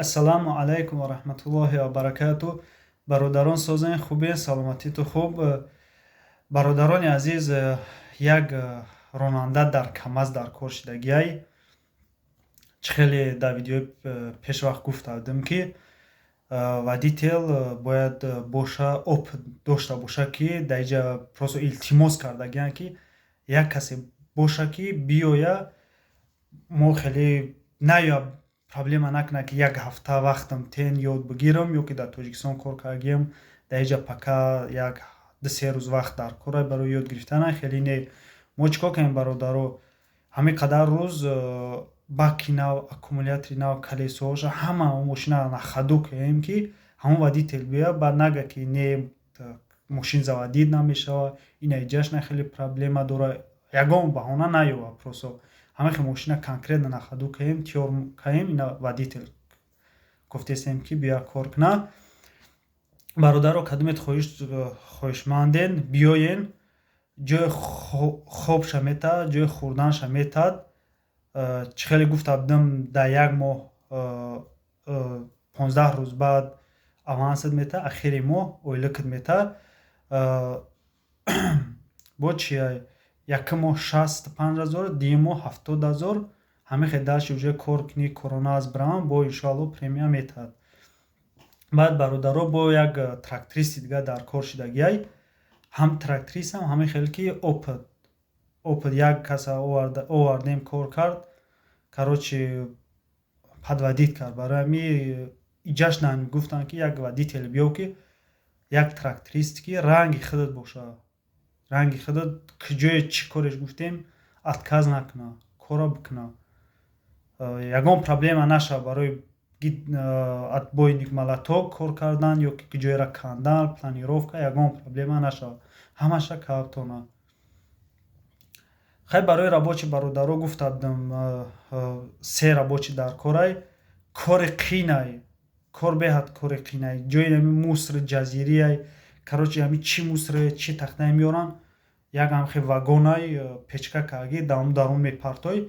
Ассаламу алайкум ва раҳматуллоҳи ва баракатуҳ. Бародарон созен хубен, саломатиту хуб. Бародарони азиз, як ронанда дар КамАЗ дар кор шидагиай. Чӣ хеле дар видеои пешвақт гуфтам ки водител бояд боша опыт дошта боша ки дар инҷа просто илтимос кардагианд ки як касе боша ки биёя мо хеле наёя проблема накунад ки як ҳафта вақтам тен ёд бигирам ё ки дар Тоҷикистон кор кардагиам дар инҷа пока як 2-3 рӯз вақт дар кора барои ёд гирифтана хеле не. Мо чӣ кор кардем бародаро, ҳамин қадар рӯз баки нав, аккумулятори нав, колесоҳоша ҳама мошина находу кардем ки ҳамон водител биёяд баъд нага ки не мошин заводид намешавад, ин инҷашна хеле проблема дорад, ягон баҳона наёвад. Просто ҳамин мошина конкретно находу кардем, тиёр кардем, ина водител гуфтестем ки биёя кор куна. Бародаро кадомет хоҳишманден биёен, ҷои хобша метад, ҷои хӯрданша метад. Чӣ хеле гуфта будам дар як моҳ 15 рӯз баъд авансат метад, ахири моҳ ойликат метад. Бо чия якум моҳ 65 000, дуюм моҳ 70 000. ҳамин хел дашти уже кор кунӣ корона аз бирам бо иншоалло премия метад. Баъд бародаро бо як трактористи дига дар кор шидагиай. Ҳам трактористам ҳамин хел ки опыт як каса овардем кор кард, короче подводит кард. Барои ҳамин иҷашна гуфтанд ки як водител биёв ки як тракторист ки ранги худат боша, ранги худат куҷое чӣ кореш гуфтем отказ накуна, кора бикуна, ягон проблема наша барои атбои никмалатҳо кор кардан ё ки куҷоеро кандан, планировка, ягон проблема нашавад, ҳамаша кавтона. Хай барои рабочи бародаро гуфта будам 3 рабочи дар корай. Кори қинай, кор беҳад кори қинай, ҷои ҳамин мусри ҷазирияй, короче ҳамин чӣ мусре чӣ тахтае меёранд, як ҳамхи вагонай печка кардаги дар он мепартоӣ,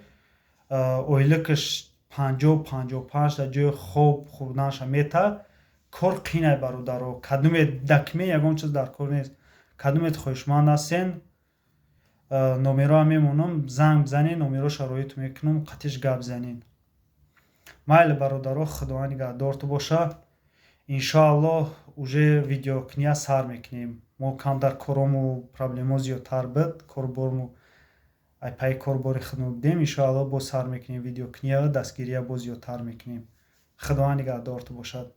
ойликаш 50-55 дар ҷои хоб хӯрданша метад. Кор қинай бародаро, кадомет дакме ягон чиз дар кор нест. Кадомет хоҳишманд ҳастен, номероам мемонам, занг бизанед, номеро шароиту мекунам, қатъиш гап занед. Майли бародаро, худованд нигаҳдорту боша. Иншоаллоҳ уже видеокуния сар мекунем. Мо камтар корому проблемо зиёдтар буд, корбормо айпаи корбори худмо будем. Иншоаллоҳ боз сар мекунем видеокуния, дастгирия боз зиёдтар мекунем. Худованд нигаҳдорту бошад.